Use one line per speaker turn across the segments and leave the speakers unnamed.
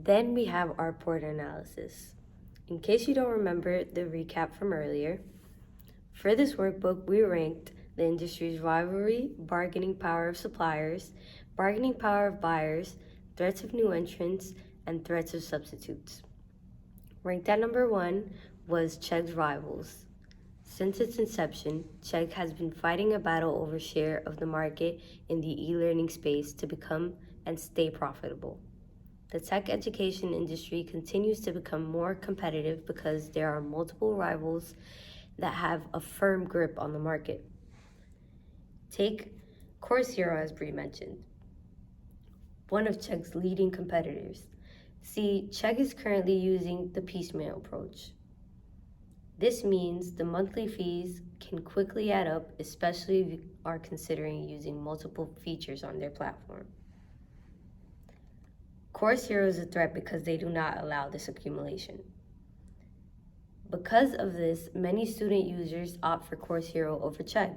Then we have our port analysis. In case you don't remember the recap from earlier, for this workbook, we ranked the industry's rivalry, bargaining power of suppliers, bargaining power of buyers, threats of new entrants, and threats of substitutes. Ranked at number 1 was Chegg's rivals. Since its inception, Chegg has been fighting a battle over share of the market in the e-learning space to become and stay profitable. The tech education industry continues to become more competitive because there are multiple rivals that have a firm grip on the market. Take Course Hero, as Bree mentioned, one of Chegg's leading competitors. See, Chegg is currently using the piecemeal approach. This means the monthly fees can quickly add up, especially if you are considering using multiple features on their platform. Course Hero is a threat because they do not allow this accumulation. Because of this, many student users opt for Course Hero over Chegg.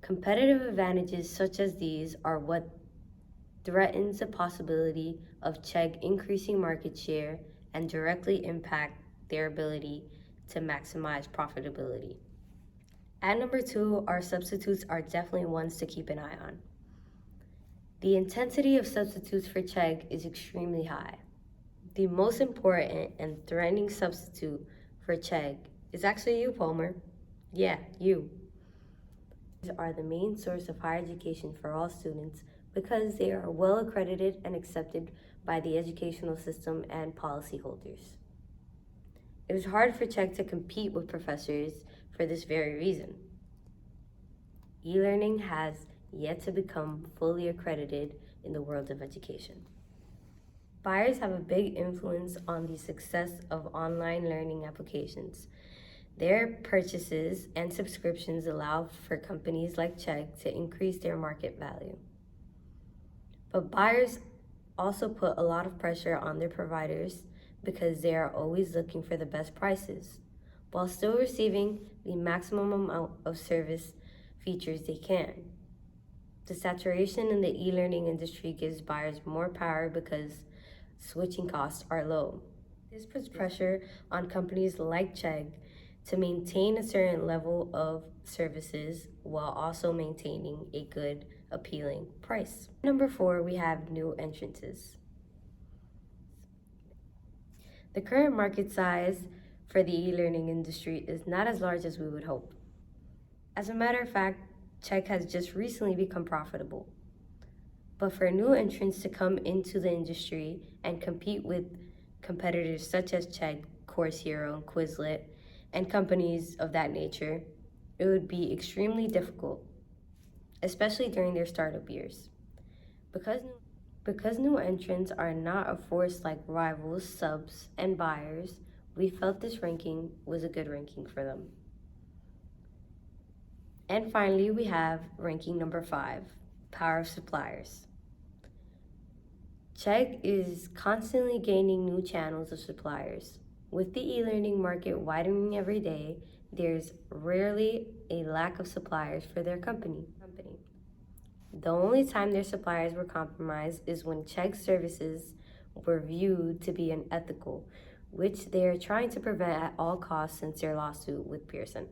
Competitive advantages such as these are what threatens the possibility of Chegg increasing market share and directly impact their ability to maximize profitability. At number 2, our substitutes are definitely ones to keep an eye on. The intensity of substitutes for Chegg is extremely high. The most important and threatening substitute for Chegg is actually you, Palmer. Yeah, you. These are the main source of higher education for all students because they are well accredited and accepted by the educational system and policyholders. It was hard for Chegg to compete with professors for this very reason. E-learning has yet to become fully accredited in the world of education. Buyers have a big influence on the success of online learning applications. Their purchases and subscriptions allow for companies like Chegg to increase their market value. But buyers also put a lot of pressure on their providers because they are always looking for the best prices, while still receiving the maximum amount of service features they can. The saturation in the e-learning industry gives buyers more power because switching costs are low. This puts pressure on companies like Chegg to maintain a certain level of services while also maintaining a good, appealing price. Number 4, we have new entrances. The current market size for the e-learning industry is not as large as we would hope. As a matter of fact, Chegg has just recently become profitable. But for new entrants to come into the industry and compete with competitors such as Chegg, Course Hero, and Quizlet, and companies of that nature, it would be extremely difficult, especially during their startup years. Because new entrants are not a force like rivals, subs, and buyers, we felt this ranking was a good ranking for them. And finally, we have ranking number 5, power of suppliers. Chegg is constantly gaining new channels of suppliers. With the e-learning market widening every day, there's rarely a lack of suppliers for their company. The only time their suppliers were compromised is when Chegg services were viewed to be unethical, which they are trying to prevent at all costs since their lawsuit with Pearson.